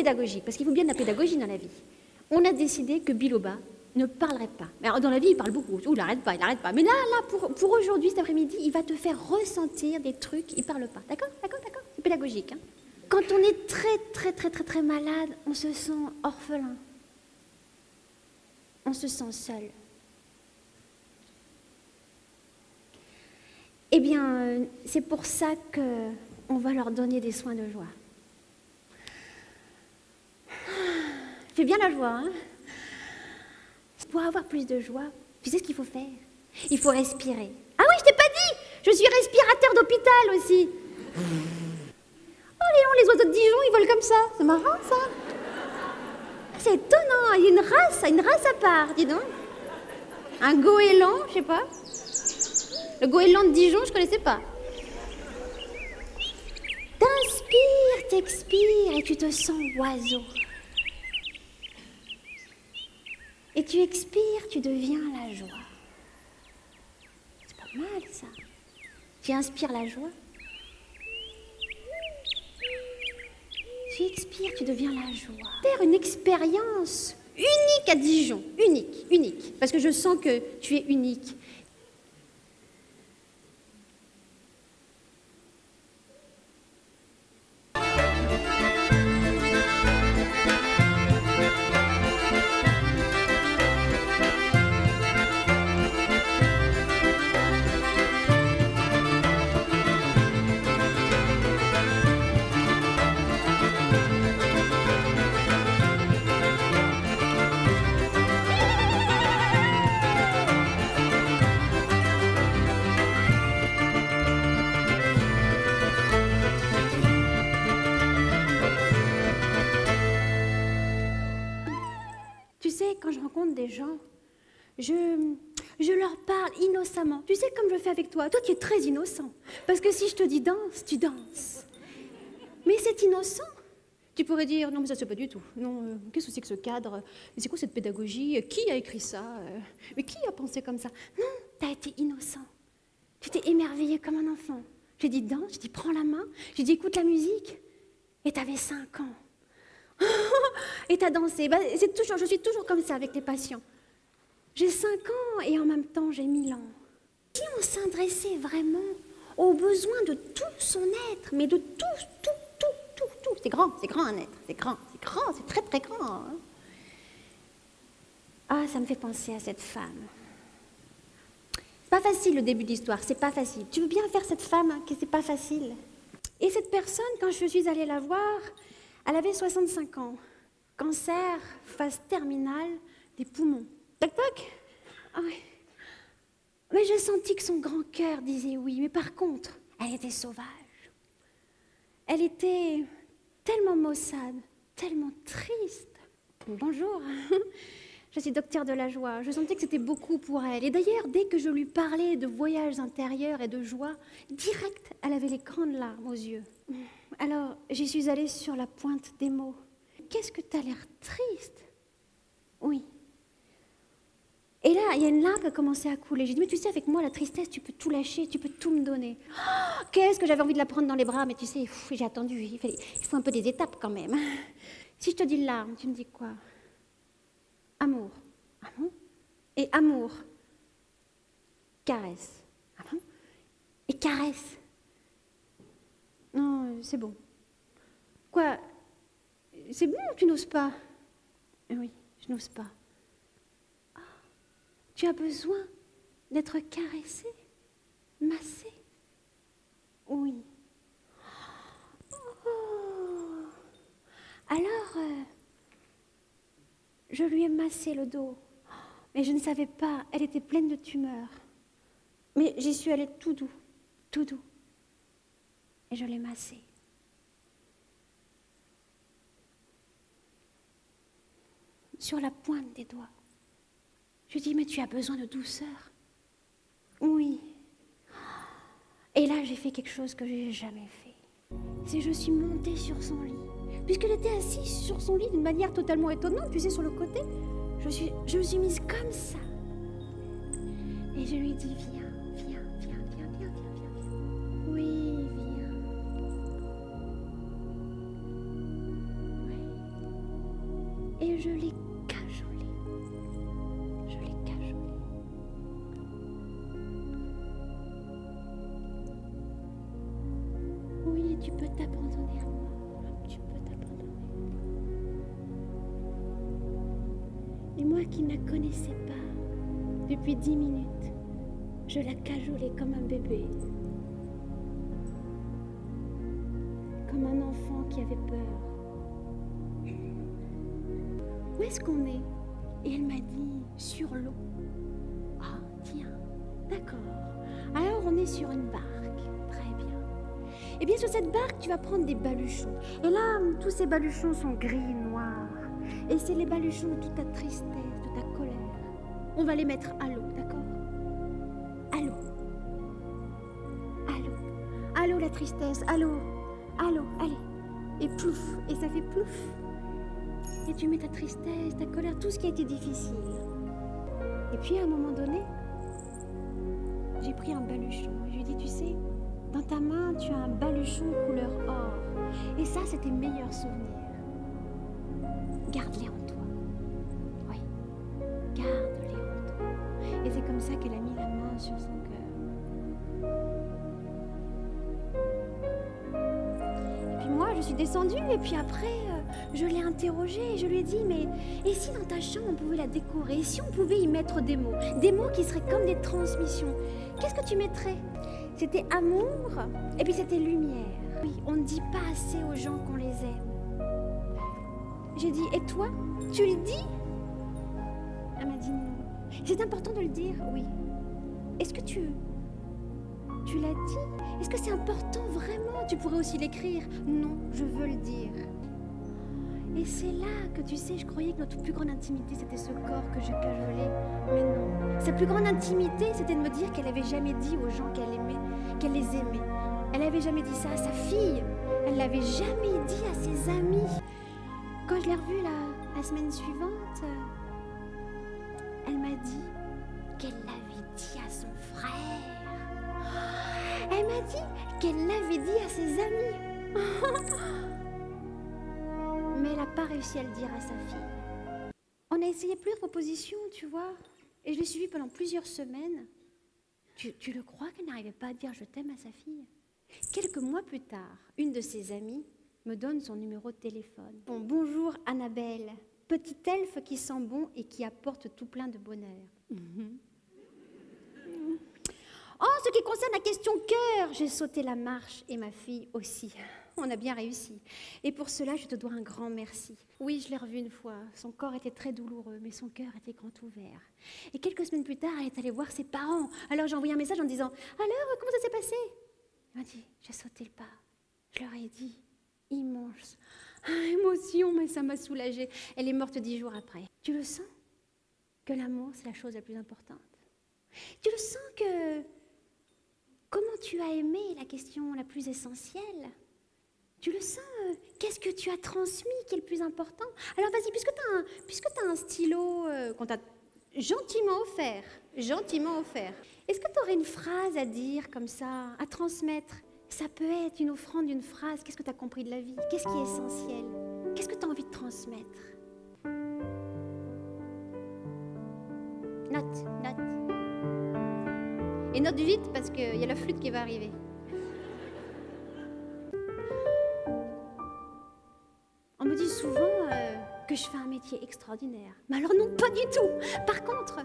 pédagogique, parce qu'il faut bien de la pédagogie dans la vie. On a décidé que Biloba ne parlerait pas. Alors, dans la vie, il parle beaucoup. Il n'arrête pas, il n'arrête pas. Mais là, pour aujourd'hui, cet après-midi, il va te faire ressentir des trucs, il ne parle pas. D'accord? D'accord? D'accord? C'est pédagogique. Hein? Quand on est très malade, on se sent orphelin. On se sent seul. Eh bien, c'est pour ça qu'on va leur donner des soins de joie. Fais bien la joie, hein? Pour avoir plus de joie, tu sais ce qu'il faut faire? Il faut respirer. Ah oui, je t'ai pas dit! Je suis respirateur d'hôpital aussi. Oh, les oiseaux de Dijon, ils volent comme ça. C'est marrant, ça. C'est étonnant. Il y a une race à part, dis donc. Un goéland, je sais pas. Le goéland de Dijon, je connaissais pas. T'inspires, t'expires et tu te sens oiseau. Et tu expires, tu deviens la joie. C'est pas mal, ça. Tu inspires la joie. Tu expires, tu deviens la joie. Faire une expérience unique à Dijon. Unique. Parce que je sens que tu es unique. Quand je rencontre des gens, je leur parle innocemment. Tu sais, comme je le fais avec toi. Toi, tu es très innocent. Parce que si je te dis danse, tu danses. Mais c'est innocent. Tu pourrais dire, non, mais ça, c'est pas du tout. Non, qu'est-ce que c'est que ce cadre? C'est quoi cette pédagogie? Qui a écrit ça? Mais qui a pensé comme ça? Non, tu as été innocent. Tu t'es émerveillé comme un enfant. J'ai dit danse, j'ai dit prends la main, j'ai dit écoute la musique. Et tu avais 5 ans. Et t'as dansé. Ben, je suis toujours comme ça avec les patients. J'ai 5 ans et en même temps j'ai 1000 ans. Si on s'adressait vraiment aux besoins de tout son être, mais de tout. C'est grand un être, c'est grand, c'est très grand. Hein. Ah, ça me fait penser à cette femme. C'est pas facile le début de l'histoire, c'est pas facile. Tu veux bien faire cette femme, hein, que c'est pas facile. Et cette personne, quand je suis allée la voir, elle avait 65 ans. Cancer, phase terminale des poumons. Toc toc. Ah oui. Mais j'ai senti que son grand cœur disait oui. Mais par contre, elle était sauvage. Elle était tellement maussade, tellement triste. Bonjour, je suis docteur de la joie. Je sentais que c'était beaucoup pour elle. Et d'ailleurs, dès que je lui parlais de voyages intérieurs et de joie, direct, elle avait les grandes larmes aux yeux. Alors, j'y suis allée sur la pointe des mots. Qu'est-ce que tu as l'air triste? Oui. Et là, il y a une larme qui a commencé à couler. J'ai dit, mais tu sais, avec moi, la tristesse, tu peux tout lâcher, tu peux tout me donner. Oh, qu'est-ce que j'avais envie de la prendre dans les bras, mais tu sais, j'ai attendu, il faut un peu des étapes quand même. Si je te dis larme, tu me dis quoi? Amour. Amour? Et amour. Caresse. Ah bon? Et caresse. Non, c'est bon. Quoi? C'est bon ou tu n'oses pas? Oui, je n'ose pas. Oh, tu as besoin d'être caressé, massé? Oui. Oh. Alors, je lui ai massé le dos. Mais je ne savais pas, elle était pleine de tumeurs. Mais j'y suis allée tout doux, tout doux. Et je l'ai massé. Sur la pointe des doigts. Je lui dis, mais tu as besoin de douceur? Oui. Et là, j'ai fait quelque chose que je n'ai jamais fait. C'est que je suis montée sur son lit. Puisqu'elle était assise sur son lit d'une manière totalement étonnante, tu sais, sur le côté, je me suis mise comme ça. Et je lui ai dit, viens. Oui, viens. Oui. et je l'ai cajolé. Je l'ai cajolé. Oui, tu peux t'abandonner à moi. Tu peux t'abandonner. Et moi qui ne la connaissais pas, depuis 10 minutes, je la cajolais comme un bébé. Comme un enfant qui avait peur. Où est-ce qu'on est? Et elle m'a dit, sur l'eau. Ah, tiens, d'accord. Alors on est sur une barque. Très bien. Et bien sur cette barque, tu vas prendre des baluchons. Et là, tous ces baluchons sont gris et noirs. Et c'est les baluchons de toute ta tristesse, de ta colère. On va les mettre à l'eau, d'accord? À l'eau. À l'eau. À l'eau la tristesse, à l'eau. À l'eau, allez. Et plouf. Et ça fait plouf. Et tu mets ta tristesse, ta colère, tout ce qui a été difficile. Et puis à un moment donné, j'ai pris un baluchon. Je lui ai dit, tu sais, dans ta main, tu as un baluchon couleur or. Et ça, c'est tes meilleurs souvenirs. Garde-les en toi. Oui, garde-les en toi. Et c'est comme ça qu'elle a mis la main sur son cœur. Et puis moi, je suis descendue et puis après, je l'ai interrogée et je lui ai dit, mais et si dans ta chambre, on pouvait la décorer? Et si on pouvait y mettre des mots qui seraient comme des transmissions? Qu'est-ce que tu mettrais? C'était amour et puis c'était lumière. Oui, on ne dit pas assez aux gens qu'on les aime. J'ai dit, et toi, tu le dis? Elle m'a dit non. C'est important de le dire, oui. Est-ce que tu l'as dit? Est-ce que c'est important vraiment? Tu pourrais aussi l'écrire. Non, je veux le dire. Et c'est là que tu sais, je croyais que notre plus grande intimité, c'était ce corps que je cajolais. Mais non. Sa plus grande intimité, c'était de me dire qu'elle n'avait jamais dit aux gens qu'elle aimait, qu'elle les aimait. Elle n'avait jamais dit ça à sa fille. Elle l'avait jamais dit à ses amis. Quand je l'ai revue la semaine suivante, elle m'a dit qu'elle l'avait dit à son frère. Elle m'a dit qu'elle l'avait dit à ses amis. Mais elle n'a pas réussi à le dire à sa fille. On a essayé plusieurs propositions, tu vois, et je l'ai suivie pendant plusieurs semaines. Tu le crois qu'elle n'arrivait pas à dire « je t'aime » à sa fille? Quelques mois plus tard, une de ses amies me donne son numéro de téléphone. Bon, bonjour Annabelle, petite elfe qui sent bon et qui apporte tout plein de bonheur. En ce qui concerne la question cœur, j'ai sauté la marche et ma fille aussi. On a bien réussi. Et pour cela, je te dois un grand merci. Oui, je l'ai revue une fois. Son corps était très douloureux, mais son cœur était grand ouvert. Et quelques semaines plus tard, elle est allée voir ses parents. Alors j'ai envoyé un message en disant « Alors, comment ça s'est passé ?» Elle m'a dit « J'ai sauté le pas. » Je leur ai dit « Immense émotion, mais ça m'a soulagée. » Elle est morte 10 jours après. Tu le sens? Que l'amour, c'est la chose la plus importante. Tu le sens que comment tu as aimé est la question la plus essentielle. Tu le sens, qu'est-ce que tu as transmis qui est le plus important? Alors vas-y, puisque tu as un stylo qu'on t'a gentiment offert, est-ce que tu aurais une phrase à dire comme ça, à transmettre? Ça peut être une offrande d'une phrase. Qu'est-ce que tu as compris de la vie? Qu'est-ce qui est essentiel? Qu'est-ce que tu as envie de transmettre? Note. Et note vite parce qu'il y a la flûte qui va arriver. On me dit souvent que je fais un métier extraordinaire. Mais alors non, pas du tout. Par contre,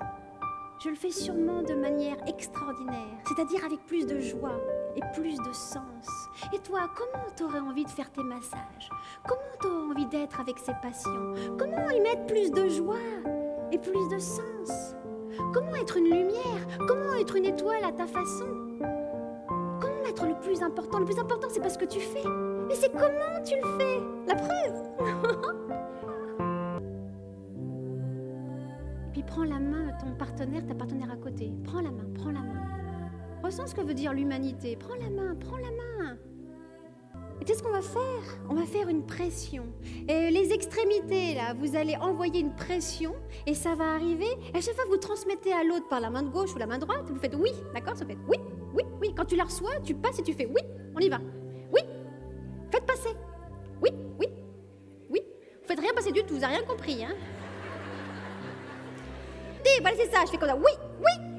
je le fais sûrement de manière extraordinaire, c'est-à-dire avec plus de joie et plus de sens. Et toi, comment t'aurais envie de faire tes massages? Comment t'aurais envie d'être avec ces patients? Comment y mettre plus de joie et plus de sens? Comment être une lumière? Comment être une étoile à ta façon? Comment être le plus important? Le plus important, c'est pas ce que tu fais, mais c'est comment tu le fais. La preuve. Et puis prends la main de ton partenaire, ta partenaire à côté. Prends la main. Ressens ce que veut dire l'humanité. Prends la main. Et tu sais ce qu'on va faire? On va faire une pression. Et les extrémités, là, vous allez envoyer une pression et ça va arriver. Et à chaque fois, vous transmettez à l'autre par la main de gauche ou la main droite. Vous faites oui, d'accord? Ça fait oui. Quand tu la reçois, tu passes et tu fais oui, on y va. Oui, faites passer. Oui. Vous faites rien passer du du tout, vous n'avez rien compris, hein. Dis, voilà, c'est ça, je fais comme ça. Oui, oui.